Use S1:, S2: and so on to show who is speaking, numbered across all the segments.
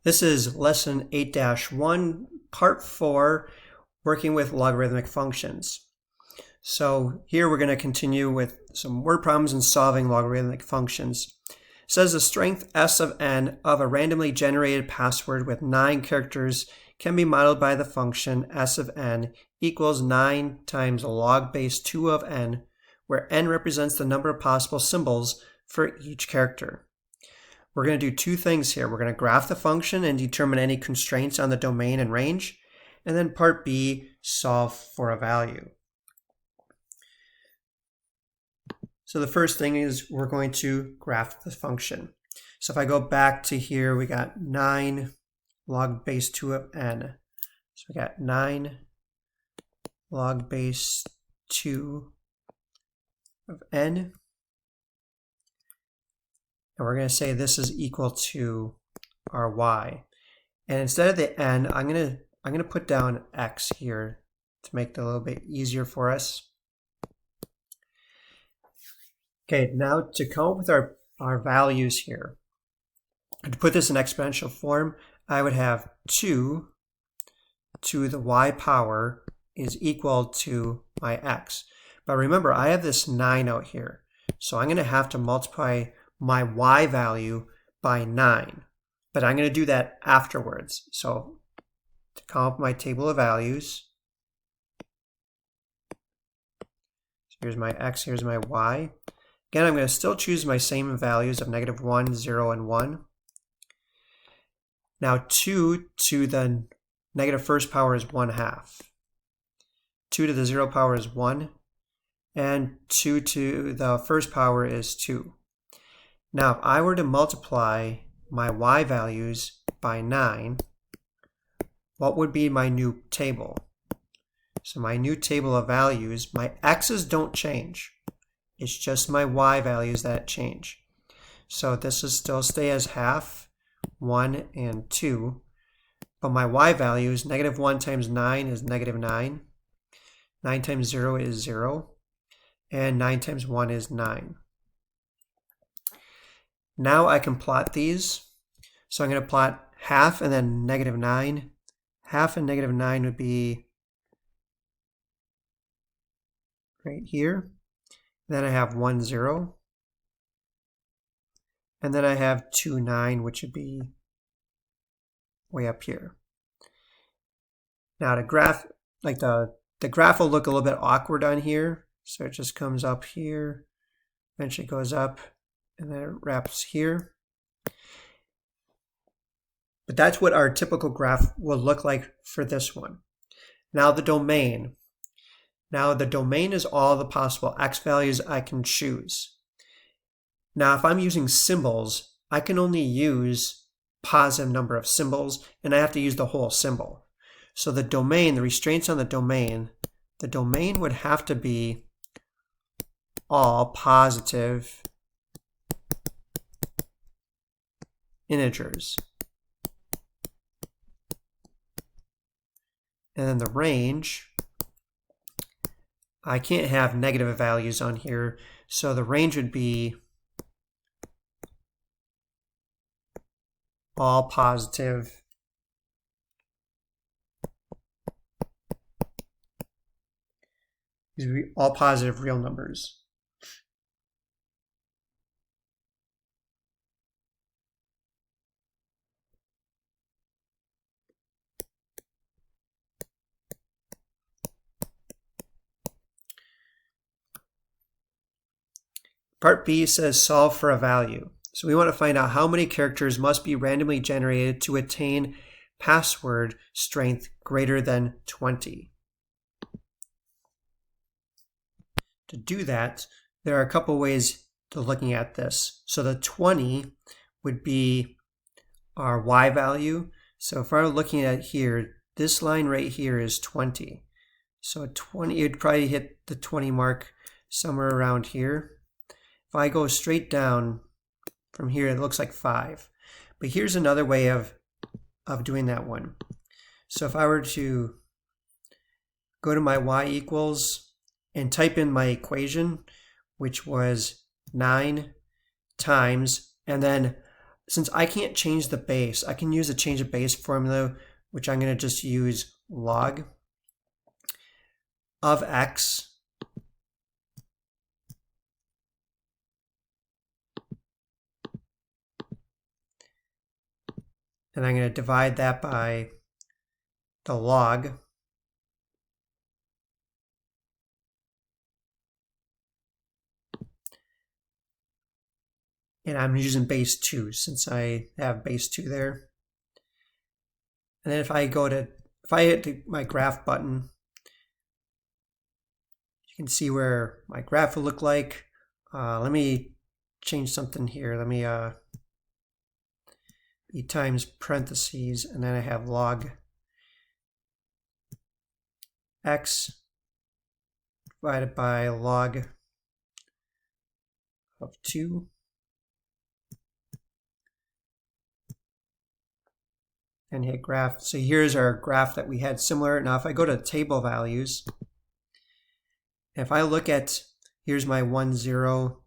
S1: This is lesson 8-1, part 4, working with logarithmic functions. So here we're going to continue with some word problems and solving logarithmic functions. It says the strength S of n of a randomly generated password with 9 characters can be modeled by the function S of n equals 9 times log base 2 of n, where n represents the number of possible symbols for each character. We're going to do two things here. We're going to graph the function and determine any constraints on the domain and range. And then part B, solve for a value. So the first thing is we're going to graph the function. So if I go back to here, we got 9 log base 2 of n. So we got 9 log base 2 of n. And we're going to say this is equal to our y. And instead of the n, I'm going to put down x here to make it a little bit easier for us. Okay, now to come up with our values here, and to put this in exponential form, I would have 2 to the y power is equal to my x. But remember, I have this 9 out here. So I'm going to have to multiply my y value by 9. But I'm going to do that afterwards. So to come up with my table of values, so here's my x, here's my y. Again, I'm going to still choose my same values of -1, 0, and 1. Now 2 to the negative first power is 1/2. 2 to the 0 power is 1. And 2 to the first power is 2. Now, if I were to multiply my y values by 9, what would be my new table? So my new table of values, my x's don't change. It's just my y values that change. So this will still stay as half, 1, and 2. But my y values, -1 times 9 is -9. 9 times 0 is 0. And 9 times 1 is 9. Now I can plot these. So I'm going to plot half and then -9. Half and -9 would be right here. Then I have 1, 0. And then I have 2, 9, which would be way up here. Now to graph, like the graph will look a little bit awkward on here. So it just comes up here, eventually goes up, and then it wraps here. But that's what our typical graph will look like for this one. Now the domain. Now the domain is all the possible x values I can choose. Now if I'm using symbols, I can only use positive number of symbols, and I have to use the whole symbol. So the domain, the restraints on the domain would have to be all positive integers. And then the range, I can't have negative values on here, so the range would be all positive real numbers. Part B says solve for a value. So we want to find out how many characters must be randomly generated to attain password strength greater than 20. To do that, there are a couple ways to looking at this. So the 20 would be our y value. So if I were looking at here, this line right here is 20. So 20, you'd probably hit the 20 mark somewhere around here. If I go straight down from here, it looks like 5. But here's another way of doing that one. So if I were to go to my y equals and type in my equation, which was 9 times, and then since I can't change the base, I can use a change of base formula, which I'm going to just use log of x and I'm going to divide that by the log and I'm using base 2 since I have base 2 there. And then if I hit my graph button, you can see where my graph will look like. Let me change something here. Let me b times parentheses, and then I have log x divided by log of 2. And hit graph. So here's our graph that we had similar. Now if I go to table values, if I look at, here's my 1, 0,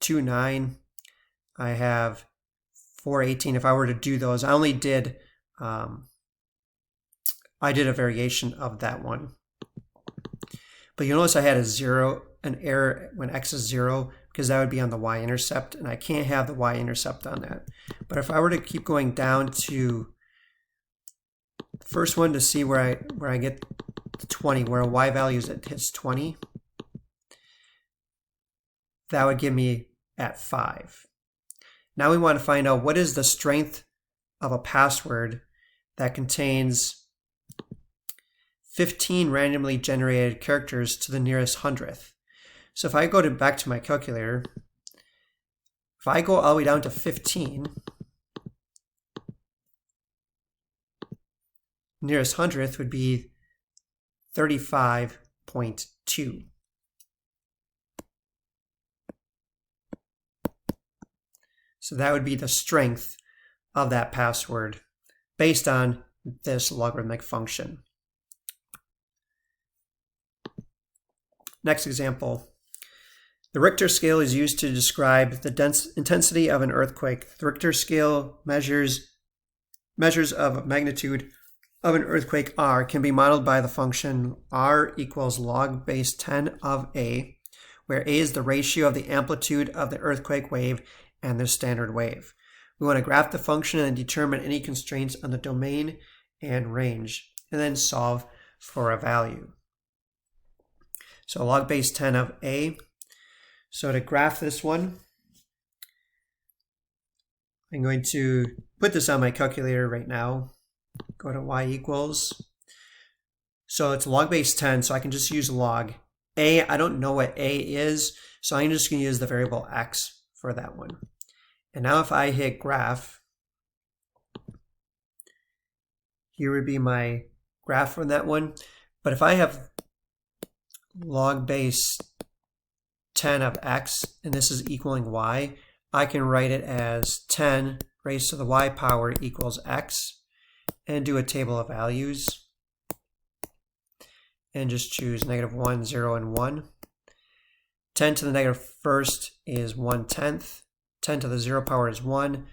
S1: 2, 9, I have 4, 18. If I were to do those, I only did, I did a variation of that one. But you'll notice I had an error when x is 0, because that would be on the y-intercept, and I can't have the y-intercept on that. But if I were to keep going down to the first one to see where I get to 20, where a y value hits 20, that would give me at 5. Now we want to find out what is the strength of a password that contains 15 randomly generated characters to the nearest hundredth. So if I go back to my calculator, if I go all the way down to 15, nearest hundredth would be 35.2. So that would be the strength of that password based on this logarithmic function. Next example. The Richter scale is used to describe the intensity of an earthquake. The Richter scale measures of magnitude of an earthquake R can be modeled by the function R equals log base 10 of A, where A is the ratio of the amplitude of the earthquake wave and the standard wave. We want to graph the function and determine any constraints on the domain and range, and then solve for a value. So log base 10 of A. So to graph this one, I'm going to put this on my calculator right now. Go to y equals. So it's log base 10, so I can just use log. A, I don't know what A is, so I'm just going to use the variable x for that one. And now if I hit graph, here would be my graph from that one. But if I have log base 10 of x, and this is equaling y, I can write it as 10 raised to the y power equals x, and do a table of values, and just choose -1, 0, and 1. 10 to the negative first is 1/10. 10 to the 0 power is 1.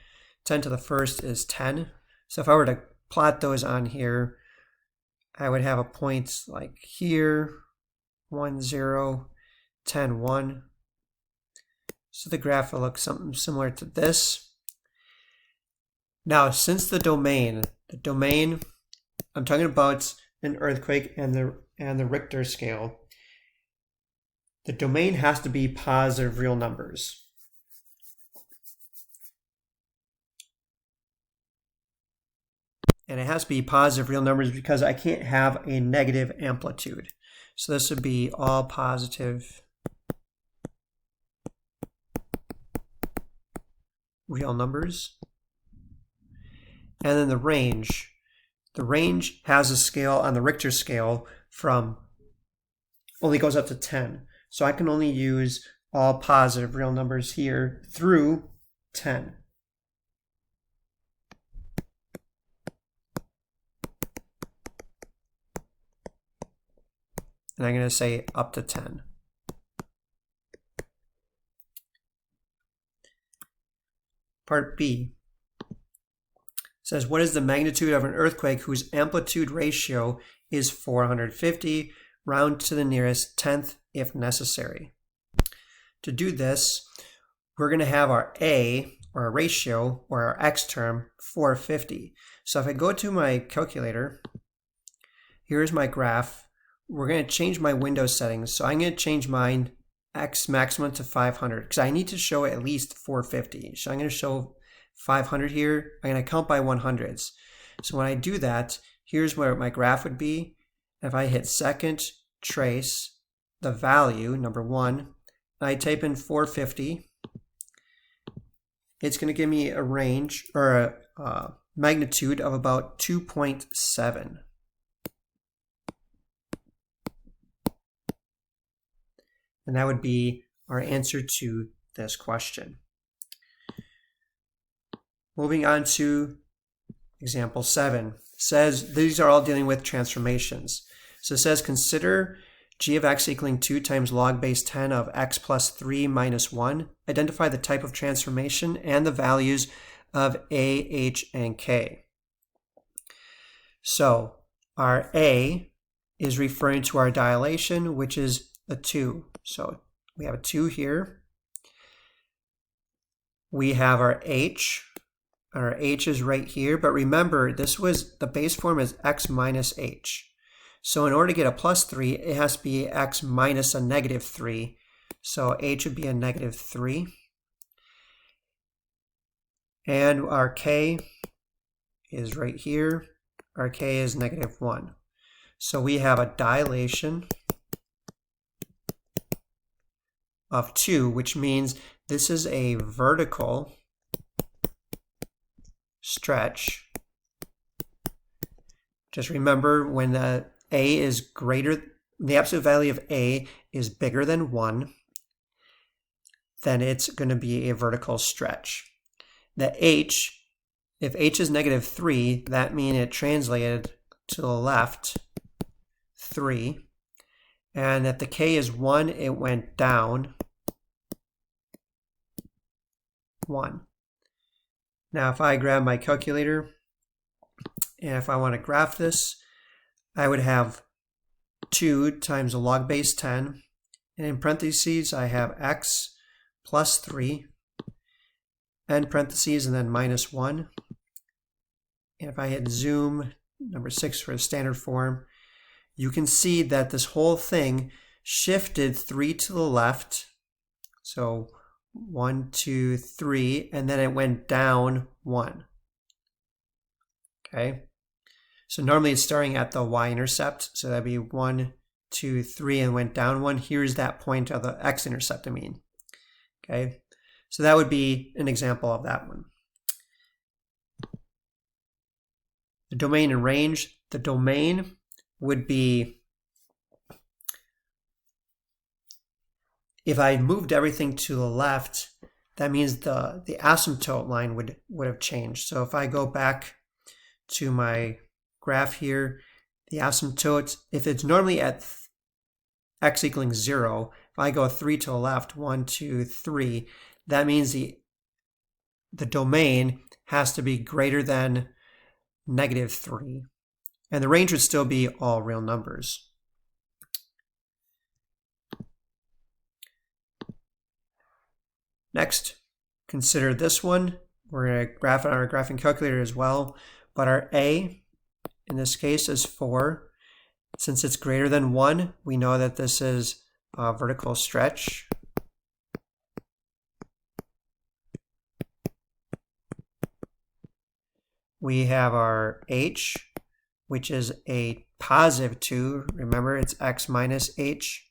S1: 10 to the first is 10. So if I were to plot those on here, I would have a point like here, 1, 0, 10, 1. So the graph will look something similar to this. Now, since the domain, I'm talking about an earthquake and the Richter scale, the domain has to be positive real numbers. And it has to be positive real numbers because I can't have a negative amplitude. So this would be all positive real numbers. And then the range has a scale on the Richter scale from only goes up to 10. So I can only use all positive real numbers here through 10. And I'm going to say up to 10. Part B. says, what is the magnitude of an earthquake whose amplitude ratio is 450? Round to the nearest tenth if necessary. To do this, we're going to have our A, or our ratio, or our X term, 450. So if I go to my calculator, here's my graph. We're going to change my window settings. So I'm going to change mine X maximum to 500 because I need to show at least 450. So I'm going to show 500 here. I'm going to count by 100s. So when I do that, here's where my graph would be. If I hit second, trace, the value, number 1, and I type in 450, it's going to give me a range, or a magnitude of about 2.7. And that would be our answer to this question. Moving on to example 7. It says these are all dealing with transformations. So it says consider g of x equaling 2 times log base 10 of x plus 3 minus 1. Identify the type of transformation and the values of a, h, and k. So our a is referring to our dilation, which is a 2. So we have a 2 here. We have our h. Our h is right here, but remember this was the base form is x minus h. So in order to get a plus 3, it has to be x minus a negative 3. So h would be a negative 3. And our k is right here. Our k is negative 1. So we have a dilation of 2, which means this is a vertical stretch. Just remember when the a is greater, the absolute value of a is bigger than 1, then it's going to be a vertical stretch. The h, if h is negative 3, that means it translated to the left 3. And if the k is 1, it went down 1. Now if I grab my calculator, and if I want to graph this, I would have 2 times the log base 10, and in parentheses I have x plus 3, end parentheses, and then minus 1. And if I hit zoom, number 6 for the standard form, you can see that this whole thing shifted 3 to the left. So 1, 2, 3, and then it went down 1. Okay. So normally it's starting at the y-intercept, so that'd be 1, 2, 3, and went down 1. Here's that point of the x-intercept, I mean. Okay, so that would be an example of that one. The domain and range. The domain would be, if I moved everything to the left, that means the asymptote line would have changed. So if I go back to my graph here, the asymptote, if it's normally at x equaling 0, if I go 3 to the left, 1, 2, 3, that means the domain has to be greater than negative 3. And the range would still be all real numbers. Next, consider this one. We're going to graph it on our graphing calculator as well, but our a in this case is 4. Since it's greater than 1, we know that this is a vertical stretch. We have our h, which is a positive 2. Remember, it's x minus h.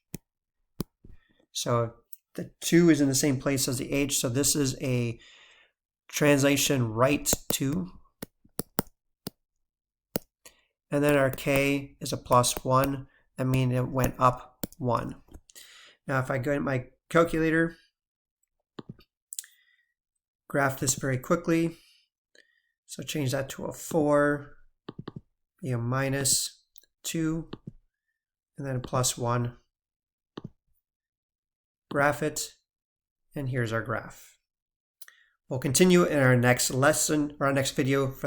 S1: So the 2 is in the same place as the h, so this is a translation right 2. And then our k is a plus 1. That means it went up 1. Now if I go to my calculator, graph this very quickly. So change that to a 4, be a minus 2, and then a plus 1. Graph it, and here's our graph. We'll continue in our next lesson, or our next video for